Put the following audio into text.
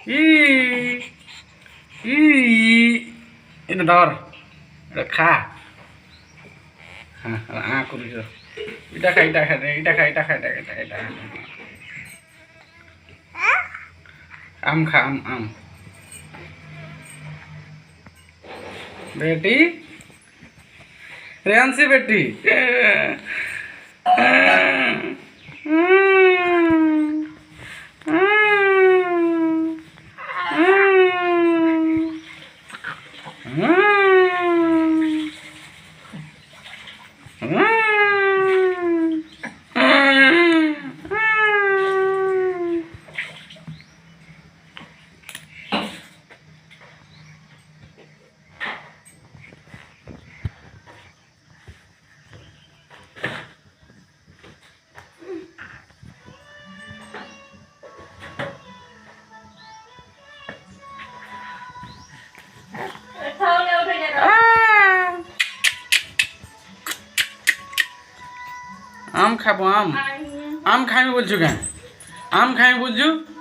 ই ই এটা ধর, এটা খা। হ্যাঁ করিস, এটা খা, এটা খা, এটা খা, এটা খা, এটা এটা এটা আম খা, আম আম। बेटी, रेयांशी बेटी। आम खाबो, आम आम खाई बोलছো কেন? आम खाई बोलছো?